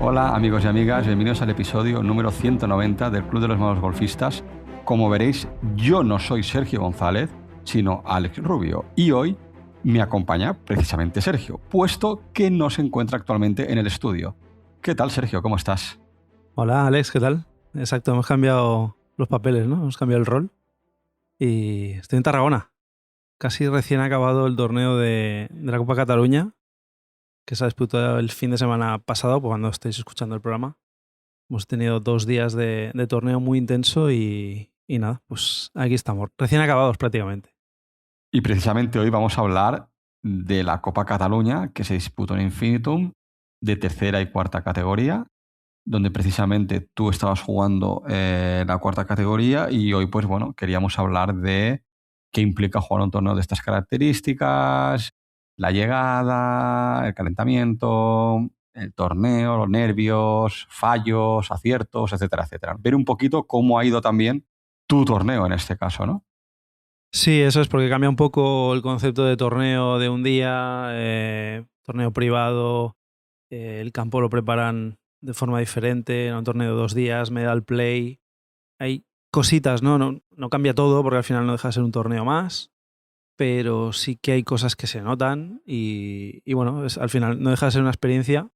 Hola amigos y amigas, bienvenidos al episodio número 190 del Club de los Malos Golfistas. Como veréis, yo no soy Sergio González, sino Alex Rubio. Y hoy me acompaña precisamente Sergio, puesto que no se encuentra actualmente en el estudio. ¿Qué tal, Sergio? ¿Cómo estás? Hola Alex, ¿qué tal? Exacto, hemos cambiado los papeles, ¿no? Hemos cambiado el rol. Y estoy en Tarragona. Casi recién acabado el torneo de la Copa Cataluña, que se ha disputado el fin de semana pasado, pues cuando estéis escuchando el programa. Hemos tenido 2 días de torneo muy intenso y nada, pues aquí estamos, recién acabados prácticamente. Y precisamente hoy vamos a hablar de la Copa Cataluña, que se disputó en Infinitum, de tercera y cuarta categoría, donde precisamente tú estabas jugando la cuarta categoría y hoy, pues bueno, queríamos hablar de qué implica jugar un torneo de estas características, la llegada, el calentamiento, el torneo, los nervios, fallos, aciertos, etcétera, etcétera. Ver un poquito cómo ha ido también tu torneo en este caso, ¿no? Sí, eso es porque cambia un poco el concepto de torneo de un día, torneo privado. El campo lo preparan de forma diferente, en un torneo de 2 días, medal play. Hay cositas, ¿no? No cambia todo porque al final no deja de ser un torneo más, pero sí que hay cosas que se notan y bueno, al final no deja de ser una experiencia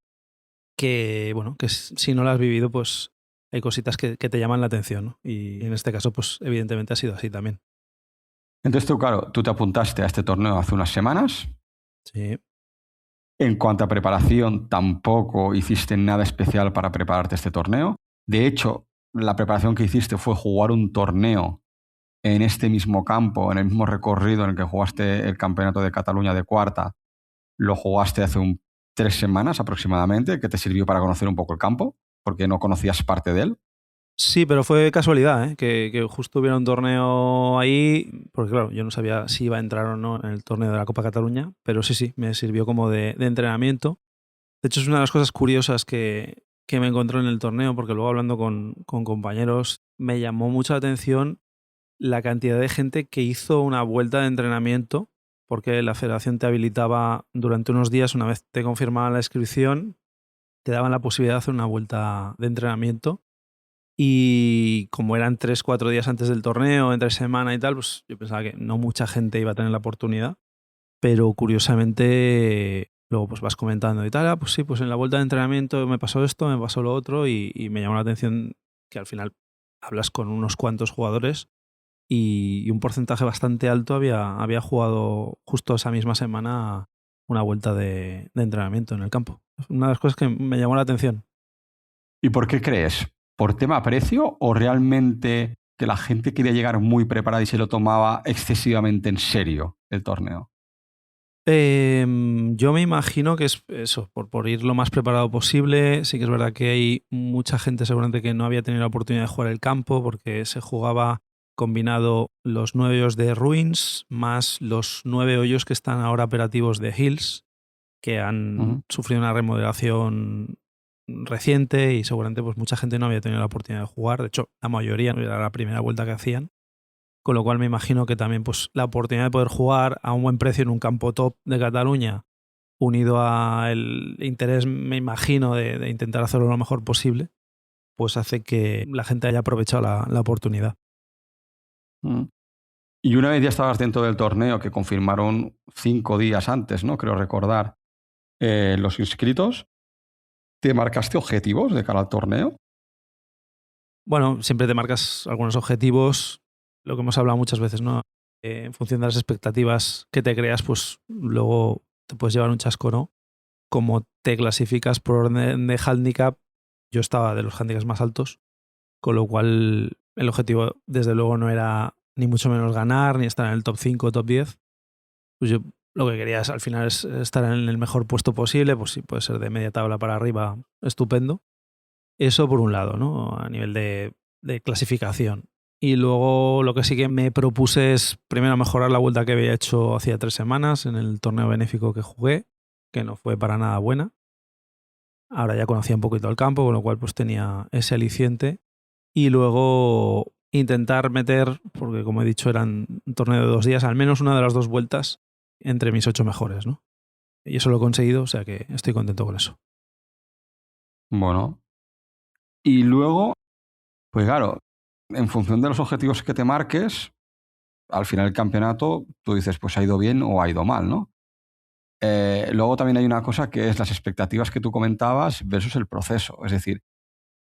que, bueno, que si no la has vivido, pues hay cositas que te llaman la atención, ¿no? Y en este caso, pues evidentemente ha sido así también. Entonces tú, claro, tú te apuntaste a este torneo hace unas semanas. Sí. En cuanto a preparación, tampoco hiciste nada especial para prepararte este torneo. De hecho, la preparación que hiciste fue jugar un torneo en este mismo campo, en el mismo recorrido en el que jugaste el Campeonato de Cataluña de cuarta. Lo jugaste hace 3 semanas aproximadamente, que te sirvió para conocer un poco el campo, porque no conocías parte de él. Sí, pero fue casualidad, ¿eh? Que justo hubiera un torneo ahí, porque claro, yo no sabía si iba a entrar o no en el torneo de la Copa Cataluña, pero sí, me sirvió como de entrenamiento. De hecho, es una de las cosas curiosas que me encontré en el torneo, porque luego hablando con compañeros, me llamó mucho la atención la cantidad de gente que hizo una vuelta de entrenamiento, porque la federación te habilitaba durante unos días, una vez te confirmaban la inscripción, te daban la posibilidad de hacer una vuelta de entrenamiento. Y como eran 3, 4 días antes del torneo, entre semana y tal, pues yo pensaba que no mucha gente iba a tener la oportunidad. Pero curiosamente, luego pues vas comentando y tal, pues sí, pues en la vuelta de entrenamiento me pasó esto, me pasó lo otro y me llamó la atención que al final hablas con unos cuantos jugadores y un porcentaje bastante alto había jugado justo esa misma semana una vuelta de entrenamiento en el campo. Una de las cosas que me llamó la atención. ¿Y por qué crees? ¿Por tema precio o realmente que la gente quería llegar muy preparada y se lo tomaba excesivamente en serio el torneo? Yo me imagino que es eso, por ir lo más preparado posible. Sí que es verdad que hay mucha gente seguramente que no había tenido la oportunidad de jugar el campo porque se jugaba combinado los 9 hoyos de Ruins más los 9 hoyos que están ahora operativos de Hills, que han Ujú. sufrido una remodelación reciente y seguramente pues mucha gente no había tenido la oportunidad de jugar. De hecho, la mayoría era la primera vuelta que hacían. Con lo cual me imagino que también pues, la oportunidad de poder jugar a un buen precio en un campo top de Cataluña, unido al interés, me imagino, de intentar hacerlo lo mejor posible, pues hace que la gente haya aprovechado la oportunidad. Mm. Y una vez ya estabas dentro del torneo, que confirmaron 5 días antes, ¿no? Creo recordar, los inscritos, ¿te marcaste objetivos de cara al torneo? Bueno, siempre te marcas algunos objetivos, lo que hemos hablado muchas veces, ¿no? En función de las expectativas que te creas, pues luego te puedes llevar un chasco, ¿no? Como te clasificas por orden de handicap, yo estaba de los handicaps más altos, con lo cual el objetivo desde luego no era ni mucho menos ganar, ni estar en el top 5 o top 10. Pues yo lo que quería al final es estar en el mejor puesto posible, pues si puede ser de media tabla para arriba, estupendo. Eso por un lado, ¿no? A nivel de clasificación. Y luego lo que sí que me propuse es primero mejorar la vuelta que había hecho hacía 3 semanas en el torneo benéfico que jugué, que no fue para nada buena. Ahora ya conocía un poquito el campo, con lo cual pues tenía ese aliciente. Y luego intentar meter, porque como he dicho eran un torneo de 2 días, al menos una de las dos vueltas entre mis 8 mejores, ¿no? Y eso lo he conseguido, o sea que estoy contento con eso. Bueno. Y luego, pues claro, en función de los objetivos que te marques, al final del campeonato tú dices, pues ha ido bien o ha ido mal, ¿no? Luego también hay una cosa que es las expectativas que tú comentabas versus el proceso. Es decir,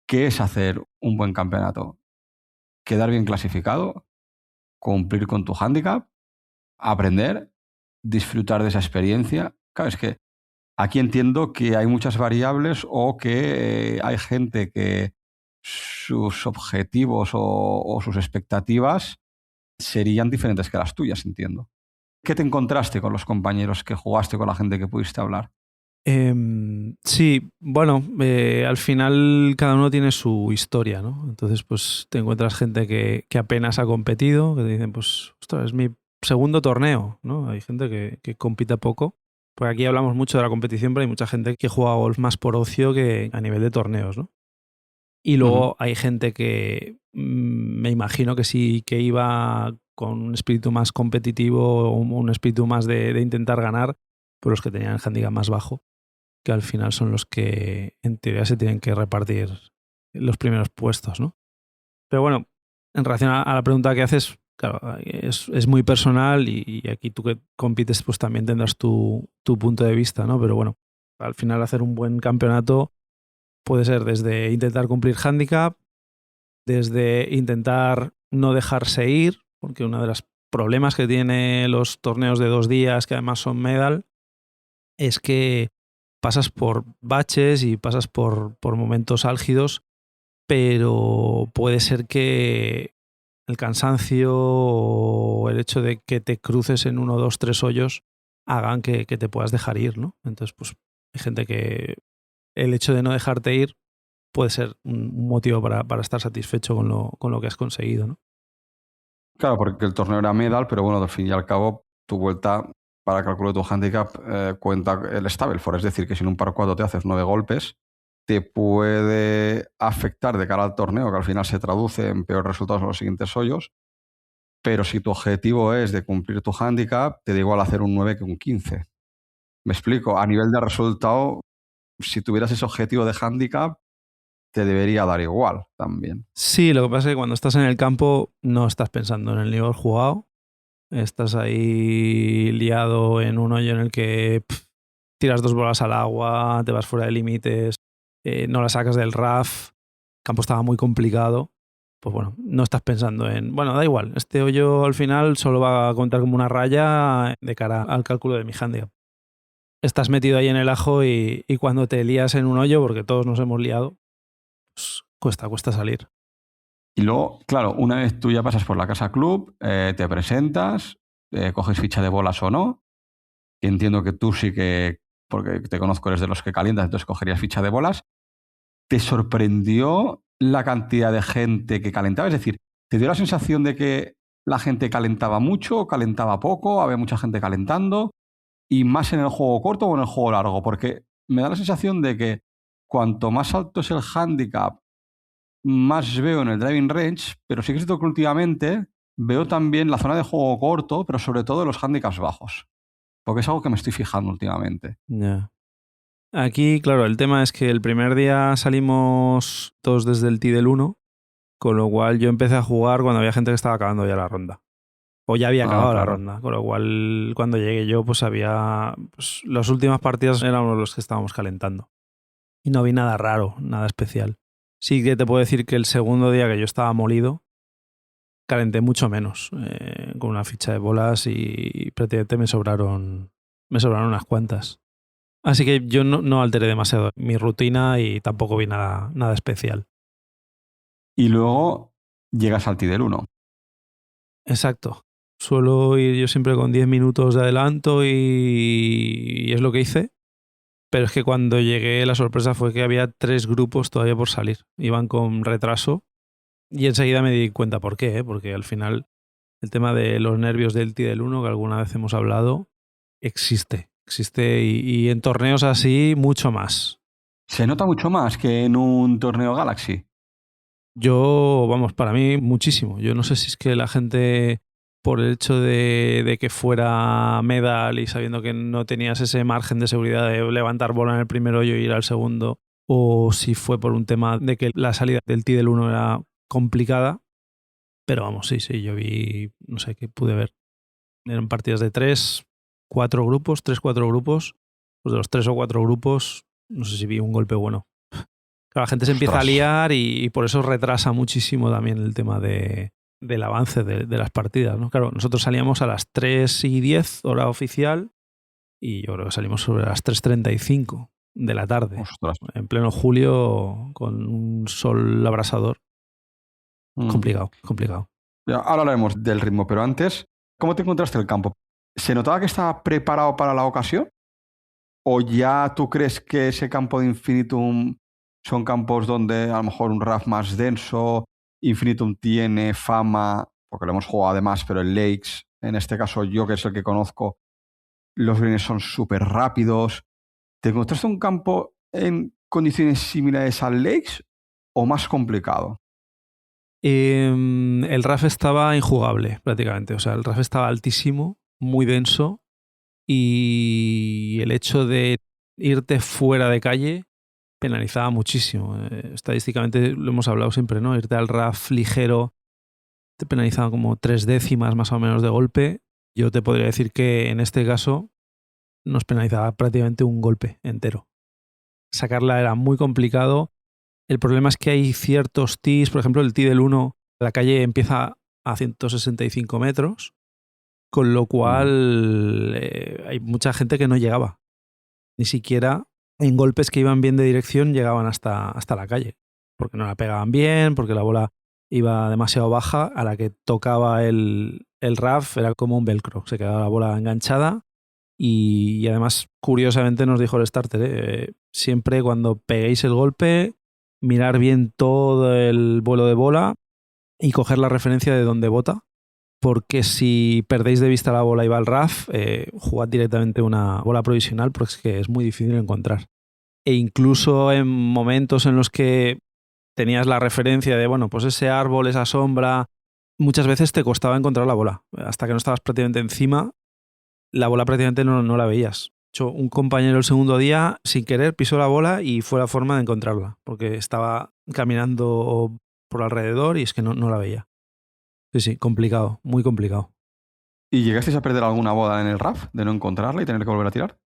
¿qué es hacer un buen campeonato? Quedar bien clasificado, cumplir con tu hándicap, aprender, disfrutar de esa experiencia. Claro, es que aquí entiendo que hay muchas variables o que hay gente que sus objetivos o sus expectativas serían diferentes que las tuyas, entiendo. ¿Qué te encontraste con los compañeros que jugaste, con la gente que pudiste hablar? Sí, bueno, al final cada uno tiene su historia, ¿no? Entonces, pues te encuentras gente que apenas ha competido, que te dicen, pues, ostras, es mi segundo torneo, ¿no? Hay gente que compite poco. Porque aquí hablamos mucho de la competición, pero hay mucha gente que juega golf más por ocio que a nivel de torneos, ¿no? Y Ujú. luego hay gente que me imagino que sí que iba con un espíritu más competitivo, un espíritu más de intentar ganar, por los que tenían el handicap más bajo, que al final son los que en teoría se tienen que repartir los primeros puestos, ¿no? Pero bueno, en relación a la pregunta que haces, claro, es muy personal y aquí tú que compites pues también tendrás tu punto de vista, ¿no? Pero bueno, al final hacer un buen campeonato puede ser desde intentar cumplir handicap, desde intentar no dejarse ir, porque uno de los problemas que tiene los torneos de 2 días, que además son medal, es que pasas por baches y pasas por momentos álgidos, pero puede ser que el cansancio o el hecho de que te cruces en 1, 2, 3 hoyos hagan que te puedas dejar ir, ¿no? Entonces, pues hay gente que el hecho de no dejarte ir puede ser un motivo para estar satisfecho con lo que has conseguido, ¿no? Claro, porque el torneo era medal, pero bueno, al fin y al cabo, tu vuelta para cálculo de tu handicap cuenta el Stableford. Es decir, que si en un par 4 te haces 9 golpes, te puede afectar de cara al torneo, que al final se traduce en peores resultados en los siguientes hoyos. Pero si tu objetivo es de cumplir tu handicap, te da igual hacer un 9 que un 15. Me explico, a nivel de resultado, si tuvieras ese objetivo de handicap, te debería dar igual también. Sí, lo que pasa es que cuando estás en el campo no estás pensando en el nivel jugado, estás ahí liado en un hoyo en el que tiras 2 bolas al agua, te vas fuera de límites, no la sacas del RAF, el campo estaba muy complicado, pues bueno, no estás pensando en, bueno, da igual, este hoyo al final solo va a contar como una raya de cara al cálculo de mi handicap. Estás metido ahí en el ajo y cuando te lías en un hoyo, porque todos nos hemos liado, pues cuesta salir. Y luego, claro, una vez tú ya pasas por la casa club, te presentas, coges ficha de bolas o no. Entiendo que tú sí que, porque te conozco, eres de los que calientas, entonces cogerías ficha de bolas. ¿Te sorprendió la cantidad de gente que calentaba? Es decir, ¿te dio la sensación de que la gente calentaba mucho, calentaba poco, había mucha gente calentando? ¿Y más en el juego corto o en el juego largo? Porque me da la sensación de que cuanto más alto es el handicap, más veo en el driving range, pero sí que es cierto que últimamente veo también la zona de juego corto, pero sobre todo los handicaps bajos, porque es algo que me estoy fijando últimamente. Ya. Aquí, claro, el tema es que el primer día salimos todos desde el tee del 1, con lo cual yo empecé a jugar cuando había gente que estaba acabando ya la ronda. O ya había Ah, acabado la claro. ronda, con lo cual cuando llegué yo, pues había. Pues, las últimas partidas éramos los que estábamos calentando. Y no vi nada raro, nada especial. Sí que te puedo decir que el segundo día que yo estaba molido, calenté mucho menos, con una ficha de bolas y prácticamente me sobraron unas cuantas. Así que yo no alteré demasiado mi rutina y tampoco vi nada especial. Y luego llegas al Tidal 1. Exacto. Suelo ir yo siempre con 10 minutos de adelanto y es lo que hice. Pero es que cuando llegué la sorpresa fue que había 3 grupos todavía por salir. Iban con retraso y enseguida me di cuenta por qué, ¿eh? Porque al final el tema de los nervios del T del 1, que alguna vez hemos hablado, existe. Existe y en torneos así mucho más. Se nota mucho más que en un torneo Galaxy. Yo, vamos, para mí muchísimo. Yo no sé si es que la gente por el hecho de que fuera medal y sabiendo que no tenías ese margen de seguridad de levantar bola en el primer hoyo y ir al segundo, o si fue por un tema de que la salida del tee del 1 era complicada. Pero vamos, sí, yo vi, no sé qué pude ver. Eran partidas de 4 grupos. Pues de los 3 o 4 grupos, no sé si vi un golpe bueno. Claro, la gente se empieza a liar y por eso retrasa muchísimo también el tema del avance de las partidas, ¿no? Claro, nosotros salíamos a las 3:10, hora oficial, y yo creo que salimos sobre las 3:35 de la tarde. Ostras. En pleno julio, con un sol abrasador. Complicado. Ya, ahora hablaremos del ritmo, pero antes, ¿cómo te encontraste el campo? ¿Se notaba que estaba preparado para la ocasión? ¿O ya tú crees que ese campo de Infinitum son campos donde a lo mejor un RAF más denso, Infinitum tiene fama, porque lo hemos jugado además, pero en Lakes, en este caso yo que es el que conozco, los greens son súper rápidos? ¿Te encontraste un campo en condiciones similares al Lakes o más complicado? El RAF estaba injugable prácticamente. O sea, el RAF estaba altísimo, muy denso, y el hecho de irte fuera de calle penalizaba muchísimo. Estadísticamente lo hemos hablado siempre, ¿no? Irte al RAF ligero te penalizaba como 3 décimas más o menos de golpe. Yo te podría decir que en este caso nos penalizaba prácticamente un golpe entero. Sacarla era muy complicado. El problema es que hay ciertos tees, por ejemplo, el tee del 1, la calle empieza a 165 metros, con lo cual hay mucha gente que no llegaba. Ni siquiera en golpes que iban bien de dirección llegaban hasta la calle, porque no la pegaban bien, porque la bola iba demasiado baja. A la que tocaba el RAF era como un velcro, se quedaba la bola enganchada. Y además, curiosamente, nos dijo el starter, siempre cuando peguéis el golpe, mirar bien todo el vuelo de bola y coger la referencia de dónde bota, porque si perdéis de vista la bola y va al RAF, jugad directamente una bola provisional, porque es que es muy difícil encontrar. E incluso en momentos en los que tenías la referencia de, bueno, pues ese árbol, esa sombra, muchas veces te costaba encontrar la bola. Hasta que no estabas prácticamente encima, la bola prácticamente no la veías. De hecho, un compañero el segundo día, sin querer, pisó la bola y fue la forma de encontrarla, porque estaba caminando por alrededor y es que no la veía. Sí, complicado, muy complicado. ¿Y llegasteis a perder alguna bola en el RAF de no encontrarla y tener que volver a tirar?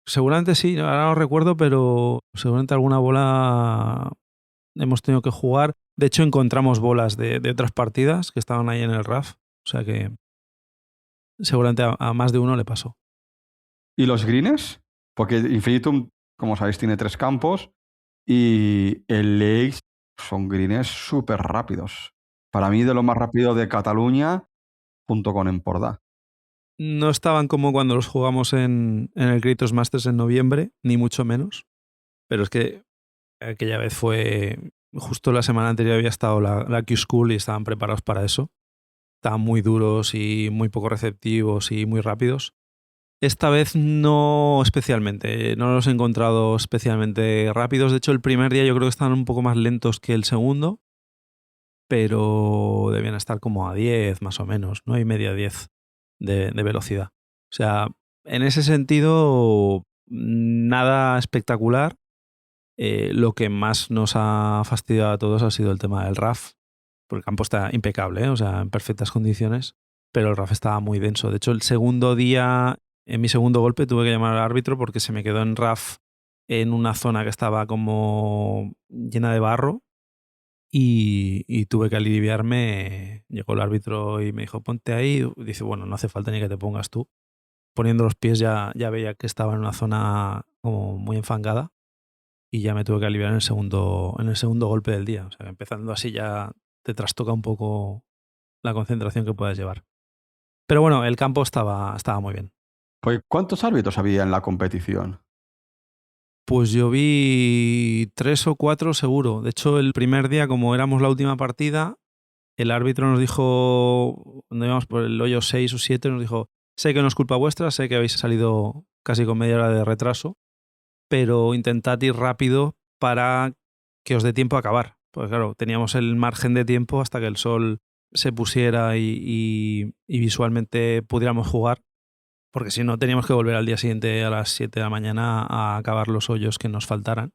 Seguramente sí, ahora no recuerdo, pero seguramente alguna bola hemos tenido que jugar. De hecho, encontramos bolas de otras partidas que estaban ahí en el RAF. O sea que seguramente a más de uno le pasó. ¿Y los greens? Porque Infinitum, como sabéis, tiene 3 campos y el Lakes son greens súper rápidos. Para mí, de lo más rápido de Cataluña, junto con Empordà. No estaban como cuando los jugamos en el Kratos Masters en noviembre, ni mucho menos. Pero es que aquella vez fue... Justo la semana anterior había estado la Q-School y estaban preparados para eso. Estaban muy duros y muy poco receptivos y muy rápidos. Esta vez no especialmente, no los he encontrado especialmente rápidos. De hecho, el primer día yo creo que estaban un poco más lentos que el segundo, pero debían estar como a 10 más o menos, 9,5 a 10 de velocidad. O sea, en ese sentido, nada espectacular. Lo que más nos ha fastidiado a todos ha sido el tema del RAF, porque el campo está impecable, o sea, en perfectas condiciones, pero el RAF estaba muy denso. De hecho, el segundo día, en mi segundo golpe, tuve que llamar al árbitro porque se me quedó en RAF en una zona que estaba como llena de barro y tuve que aliviarme. Llegó el árbitro y me dijo, ponte ahí. Dice, bueno, no hace falta ni que te pongas tú. Poniendo los pies ya veía que estaba en una zona como muy enfangada y ya me tuve que aliviar en el segundo golpe del día. O sea, empezando así ya te trastoca un poco la concentración que puedas llevar. Pero bueno, el campo estaba muy bien. Pues, ¿cuántos árbitros había en la competición? Pues yo vi 3 o 4 seguro. De hecho, el primer día, como éramos la última partida, el árbitro nos dijo, cuando íbamos por el hoyo 6 o 7, nos dijo, sé que no es culpa vuestra, sé que habéis salido casi con media hora de retraso, pero intentad ir rápido para que os dé tiempo a acabar. Pues claro, teníamos el margen de tiempo hasta que el sol se pusiera y visualmente pudiéramos jugar, porque si no teníamos que volver al día siguiente a las 7 de la mañana a acabar los hoyos que nos faltaran.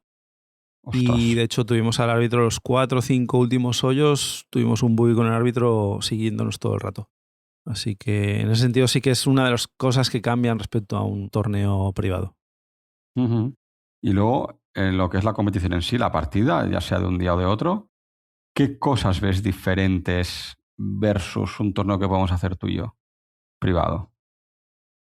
Ostras. Y de hecho tuvimos al árbitro los 4 o 5 últimos hoyos, tuvimos un buggy con el árbitro siguiéndonos todo el rato. Así que en ese sentido sí que es una de las cosas que cambian respecto a un torneo privado. Ujú. Y luego, en lo que es la competición en sí, la partida, ya sea de un día o de otro, ¿qué cosas ves diferentes versus un torneo que podemos hacer tú y yo, privado?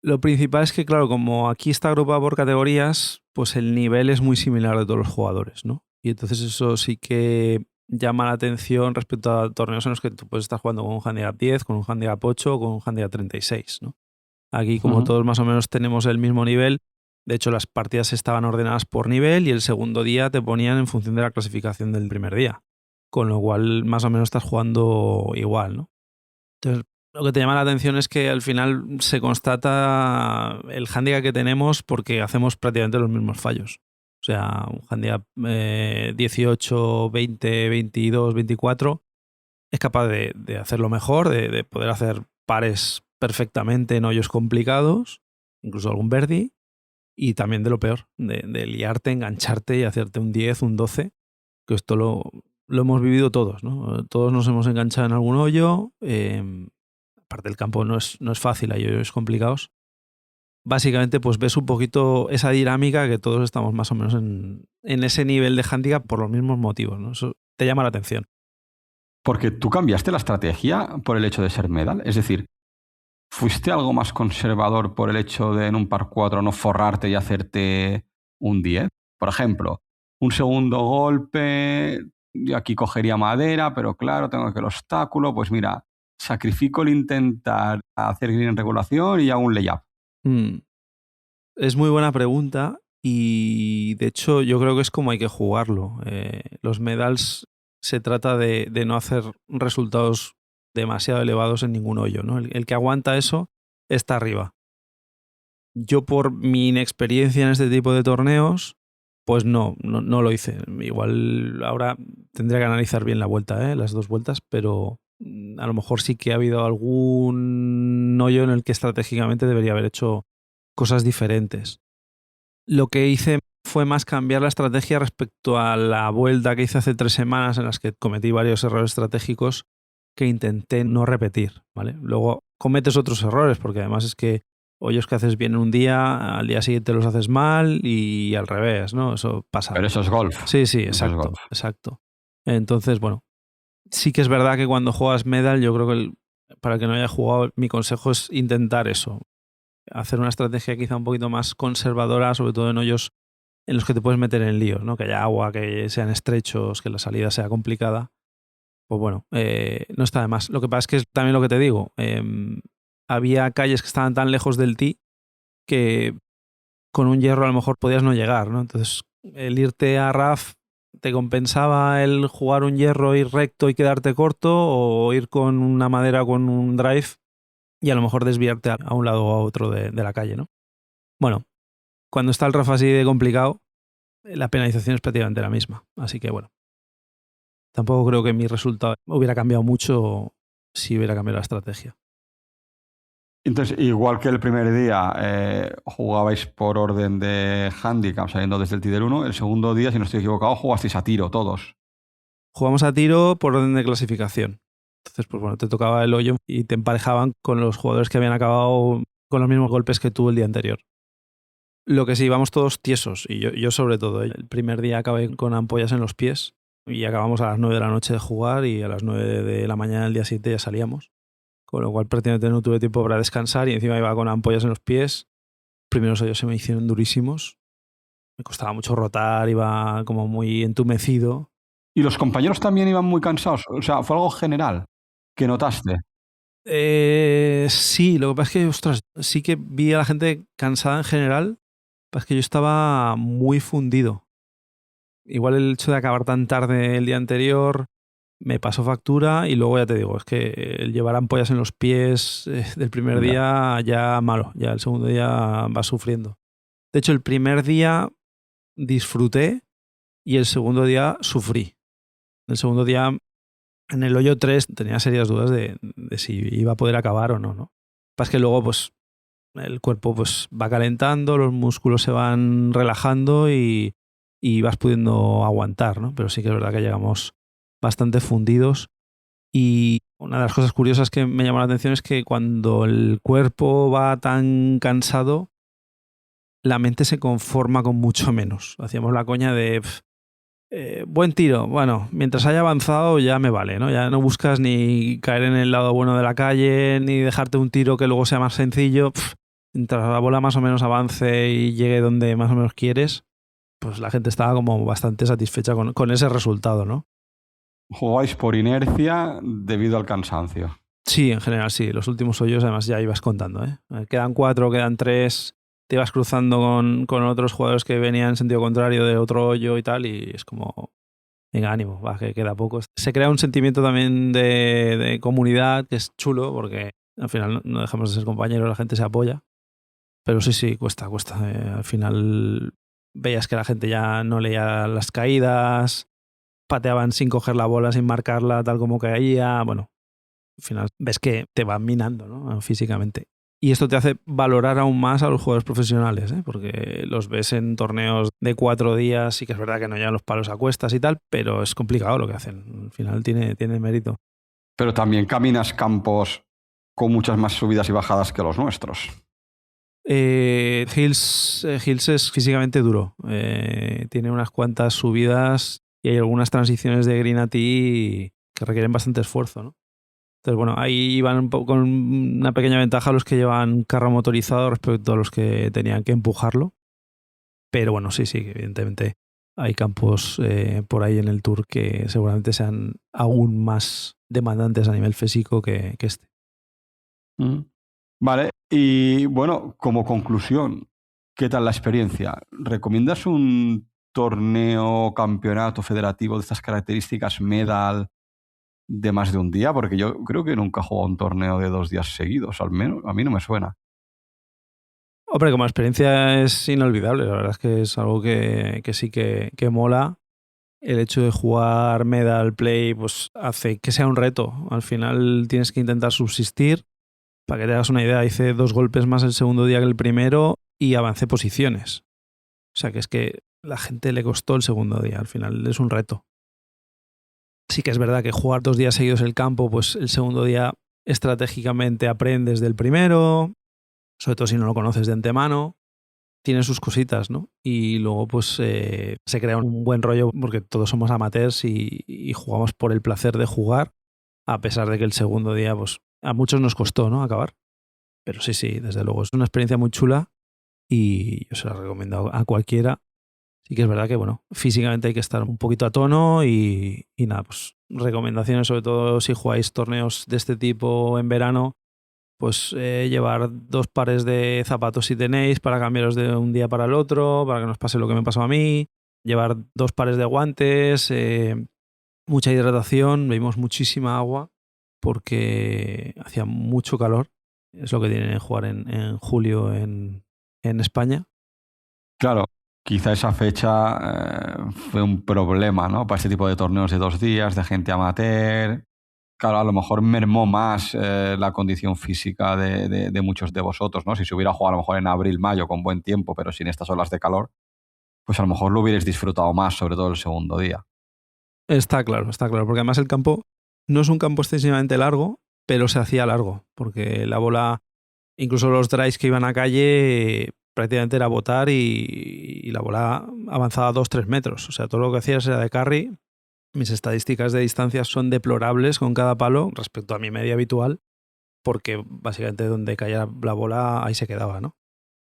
Lo principal es que, claro, como aquí está agrupado por categorías, pues el nivel es muy similar de todos los jugadores, ¿no? Y entonces eso sí que llama la atención respecto a torneos en los que tú puedes estar jugando con un handicap 10, con un handicap 8 o con un handicap 36, ¿no? Aquí, como Ujú. todos más o menos tenemos el mismo nivel, de hecho las partidas estaban ordenadas por nivel y el segundo día te ponían en función de la clasificación del primer día. Con lo cual, más o menos estás jugando igual, ¿no? Entonces, lo que te llama la atención es que al final se constata el hándicap que tenemos porque hacemos prácticamente los mismos fallos. O sea, un handicap 18, 20, 22, 24 es capaz de hacerlo mejor, de poder hacer pares perfectamente en hoyos complicados, incluso algún birdie, y también de lo peor, de liarte, engancharte y hacerte un 10, un 12, que esto lo hemos vivido todos, ¿no? Todos nos hemos enganchado en algún hoyo. Aparte el campo no es fácil, hay hoyos complicados. Básicamente, pues ves un poquito esa dinámica que todos estamos más o menos en ese nivel de handicap por los mismos motivos, ¿no? Eso te llama la atención. Porque tú cambiaste la estrategia por el hecho de ser medal. Es decir, ¿fuiste algo más conservador por el hecho de en un par 4 no forrarte y hacerte un 10? Por ejemplo, un segundo golpe, yo aquí cogería madera, pero claro, tengo que el obstáculo, pues mira, sacrifico el intentar hacer green en regulación y hago un layup. Mm, Es muy buena pregunta y de hecho yo creo que es como hay que jugarlo. Los medals se trata de no hacer resultados demasiado elevados en ningún hoyo, ¿no? El que aguanta eso está arriba. Yo por mi inexperiencia en este tipo de torneos, pues no lo hice. Igual ahora tendría que analizar bien la vuelta, las dos vueltas, pero a lo mejor sí que ha habido algún hoyo en el que estratégicamente debería haber hecho cosas diferentes. Lo que hice fue más cambiar la estrategia respecto a la vuelta que hice hace 3 semanas en las que cometí varios errores estratégicos que intenté no repetir, ¿vale? Luego cometes otros errores porque además es que hoyos que haces bien un día, al día siguiente los haces mal y al revés, ¿no? Eso pasa. Pero eso es golf. Sí, sí, Eso es exacto, golf. exacto. Entonces, bueno, sí que es verdad que cuando juegas medal, yo creo que para el que no haya jugado, mi consejo es intentar eso, hacer una estrategia quizá un poquito más conservadora, sobre todo en hoyos en los que te puedes meter en líos, ¿no? Que haya agua, que sean estrechos, que la salida sea complicada. Pues bueno, no está de más. Lo que pasa es que es también lo que te digo. Había calles que estaban tan lejos del tee que con un hierro a lo mejor podías no llegar, ¿no? Entonces, el irte a RAF te compensaba el jugar un hierro, ir recto y quedarte corto, o ir con una madera con un drive y a lo mejor desviarte a un lado o a otro de la calle, ¿no? Bueno, cuando está el RAF así de complicado, la penalización es prácticamente la misma. Así que bueno, tampoco creo que mi resultado hubiera cambiado mucho si hubiera cambiado la estrategia. Entonces, igual que el primer día jugabais por orden de handicap saliendo desde el tee del 1, el segundo día, si no estoy equivocado, jugasteis a tiro todos. Jugamos a tiro por orden de clasificación. Entonces, pues bueno, te tocaba el hoyo y te emparejaban con los jugadores que habían acabado con los mismos golpes que tú el día anterior. Lo que sí, íbamos todos tiesos, y yo sobre todo. El primer día acabé con ampollas en los pies y acabamos a las 9 de la noche de jugar y a las 9 de la mañana del día siguiente ya salíamos. Con lo cual prácticamente no tuve tiempo para descansar y encima iba con ampollas en los pies. Primeros hoyos se me hicieron durísimos. Me costaba mucho rotar, iba como muy entumecido. Y los compañeros también iban muy cansados. O sea, fue algo general que notaste. Sí, lo que pasa es que, ostras, sí que vi a la gente cansada en general. Es que yo estaba muy fundido. Igual el hecho de acabar tan tarde el día anterior me pasó factura y luego ya te digo, es que el llevar ampollas en los pies del primer Ya. día ya malo, ya el segundo día vas sufriendo. De hecho, el primer día disfruté y el segundo día sufrí. El segundo día En el hoyo 3 tenía serias dudas de si iba a poder acabar o no, ¿no? Pasa que luego, pues, el cuerpo pues, va calentando, los músculos se van relajando y vas pudiendo aguantar, ¿no? Pero sí que es verdad que llegamos bastante fundidos. Y una de las cosas curiosas que me llamó la atención es que cuando el cuerpo va tan cansado, la mente se conforma con mucho menos. Hacíamos la coña de buen tiro. Bueno, mientras haya avanzado ya me vale, ¿no? Ya no buscas ni caer en el lado bueno de la calle, ni dejarte un tiro que luego sea más sencillo. Mientras la bola más o menos avance y llegue donde más o menos quieres, pues la gente estaba como bastante satisfecha con ese resultado, ¿no? Jugáis por inercia debido al cansancio. Sí, en general sí. Los últimos hoyos además ya ibas contando, ¿eh? Quedan 4, quedan 3. Te ibas cruzando con otros jugadores que venían en sentido contrario de otro hoyo y tal, y es como, venga, ánimo, va, que queda poco. Se crea un sentimiento también de comunidad que es chulo, porque al final no dejamos de ser compañeros, la gente se apoya. Pero sí, cuesta. Al final veías que la gente ya no leía las caídas, pateaban sin coger la bola, sin marcarla, tal como caía. Bueno, al final ves que te van minando, ¿no? Físicamente. Y esto te hace valorar aún más a los jugadores profesionales, ¿eh? Porque los ves en torneos de 4 días, sí que es verdad que no llevan los palos a cuestas y tal, pero es complicado lo que hacen. Al final tiene mérito. Pero también caminas campos con muchas más subidas y bajadas que los nuestros. Hills es físicamente duro. Tiene unas cuantas subidas y hay algunas transiciones de green a tee que requieren bastante esfuerzo, ¿no? Entonces, bueno, ahí iban con una pequeña ventaja los que llevan carro motorizado respecto a los que tenían que empujarlo. Pero bueno, sí, evidentemente hay campos por ahí en el Tour que seguramente sean aún más demandantes a nivel físico que este. Vale, y bueno, como conclusión, ¿qué tal la experiencia? ¿Recomiendas un torneo, campeonato federativo de estas características, medal, de más de un día? Porque yo creo que nunca he jugado un torneo de 2 días seguidos, al menos a mí no me suena. Hombre, como experiencia es inolvidable, la verdad es que es algo que sí que mola. El hecho de jugar medal play pues hace que sea un reto. Al final tienes que intentar subsistir. Para que te hagas una idea, hice 2 golpes más el segundo día que el primero y avancé posiciones. O sea que es que la gente le costó el segundo día. Al final es un reto. Sí que es verdad que jugar 2 días seguidos el campo, pues el segundo día estratégicamente aprendes del primero, sobre todo si no lo conoces de antemano. Tiene sus cositas, ¿no? Y luego pues se crea un buen rollo porque todos somos amateurs y jugamos por el placer de jugar, a pesar de que el segundo día pues a muchos nos costó, ¿no? Acabar. Pero sí, desde luego es una experiencia muy chula y yo se la recomiendo a cualquiera. Sí que es verdad que, bueno, físicamente hay que estar un poquito a tono y nada, pues recomendaciones, sobre todo si jugáis torneos de este tipo en verano, pues llevar 2 pares de zapatos si tenéis para cambiaros de un día para el otro, para que no os pase lo que me pasó a mí, llevar 2 pares de guantes, mucha hidratación, bebimos muchísima agua porque hacía mucho calor, es lo que tiene jugar en julio en España. Claro, quizá esa fecha fue un problema, ¿no? Para este tipo de torneos de 2 días, de gente amateur. Claro, a lo mejor mermó más la condición física de muchos de vosotros, ¿no? Si se hubiera jugado a lo mejor en abril, mayo, con buen tiempo, pero sin estas olas de calor, pues a lo mejor lo hubierais disfrutado más, sobre todo el segundo día. Está claro, porque además el campo no es un campo excesivamente largo, pero se hacía largo, porque la bola, incluso los drives que iban a calle, prácticamente era botar y la bola avanzaba 2-3 metros. O sea, todo lo que hacías era de carry. Mis estadísticas de distancia son deplorables con cada palo respecto a mi media habitual, porque básicamente donde caía la bola ahí se quedaba, ¿no?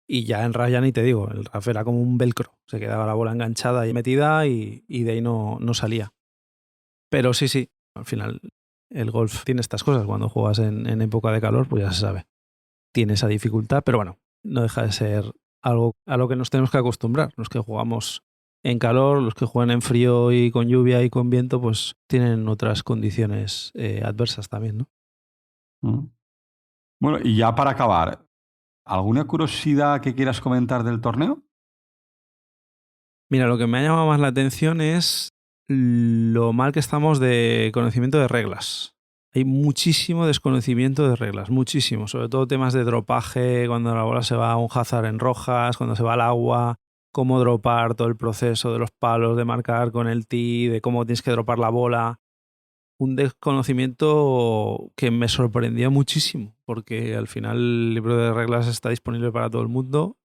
Y ya en raya ni te digo, el RAF era como un velcro, se quedaba la bola enganchada y metida y de ahí no salía. Pero sí, al final el golf tiene estas cosas, cuando juegas en época de calor, pues ya se sabe. Tiene esa dificultad, pero bueno, no deja de ser algo a lo que nos tenemos que acostumbrar. Los que jugamos en calor, los que juegan en frío y con lluvia y con viento, pues tienen otras condiciones adversas también, ¿no? Mm. Bueno, y ya para acabar, ¿alguna curiosidad que quieras comentar del torneo? Mira, lo que me ha llamado más la atención es lo mal que estamos de conocimiento de reglas. Hay muchísimo desconocimiento de reglas, muchísimo. Sobre todo temas de dropaje, cuando la bola se va a un hazard en rojas, cuando se va al agua, cómo dropar, todo el proceso de los palos, de marcar con el tee, de cómo tienes que dropar la bola. Un desconocimiento que me sorprendió muchísimo, porque al final el libro de reglas está disponible para todo el mundo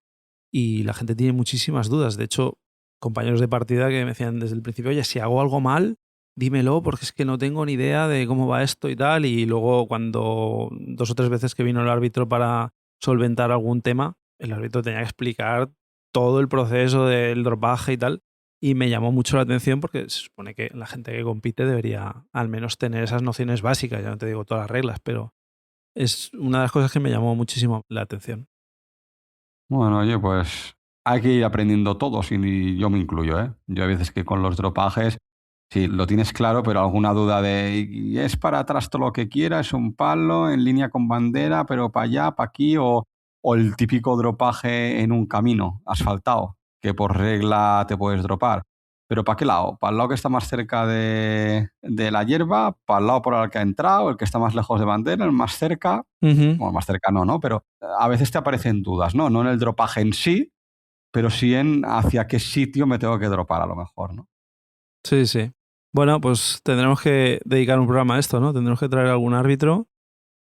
y la gente tiene muchísimas dudas. De hecho, compañeros de partida que me decían desde el principio, oye, si hago algo mal, dímelo porque es que no tengo ni idea de cómo va esto y tal. Y luego cuando 2 o 3 veces que vino el árbitro para solventar algún tema, el árbitro tenía que explicar todo el proceso del dropaje y tal. Y me llamó mucho la atención porque se supone que la gente que compite debería al menos tener esas nociones básicas. Ya no te digo todas las reglas, pero es una de las cosas que me llamó muchísimo la atención. Bueno, oye, pues hay que ir aprendiendo todos y yo me incluyo, ¿eh? Yo hay veces que con los dropajes, sí, lo tienes claro, pero alguna duda de ¿y es para atrás todo lo que quiera? ¿Es un palo en línea con bandera, pero para allá, para aquí? O el típico dropaje en un camino asfaltado, que por regla te puedes dropar. ¿Pero para qué lado? ¿Para el lado que está más cerca de la hierba? ¿Para el lado por el que ha entrado? ¿El que está más lejos de bandera? ¿El más cerca? Bueno, más cerca no, pero a veces te aparecen dudas, ¿no? No en el dropaje en sí, pero sí en hacia qué sitio me tengo que dropar a lo mejor, ¿no? Sí, sí. Bueno, pues tendremos que dedicar un programa a esto, ¿no? Tendremos que traer algún árbitro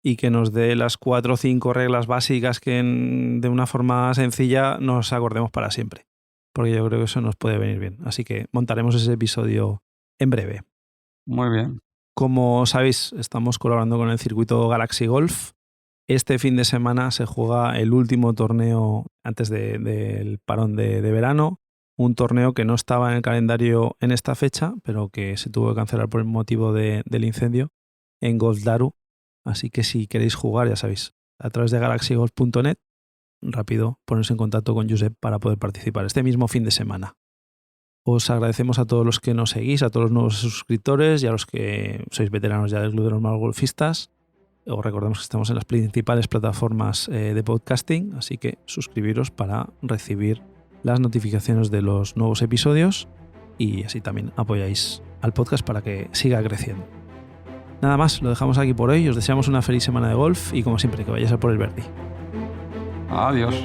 y que nos dé las 4 o 5 reglas básicas que de una forma sencilla nos acordemos para siempre. Porque yo creo que eso nos puede venir bien. Así que montaremos ese episodio en breve. Muy bien. Como sabéis, estamos colaborando con el circuito Galaxy Golf. Este fin de semana se juega el último torneo antes del parón de verano. Un torneo que no estaba en el calendario en esta fecha, pero que se tuvo que cancelar por el motivo del incendio en Golf Daru. Así que si queréis jugar, ya sabéis, a través de galaxygolf.net, rápido poneros en contacto con Josep para poder participar este mismo fin de semana. Os agradecemos a todos los que nos seguís, a todos los nuevos suscriptores y a los que sois veteranos ya del Club de los Malos Golfistas. Os recordamos que estamos en las principales plataformas de podcasting, así que suscribiros para recibir las notificaciones de los nuevos episodios y así también apoyáis al podcast para que siga creciendo. Nada más, lo dejamos aquí por hoy. Os deseamos una feliz semana de golf y como siempre que vayáis a por el Verdi. Adiós.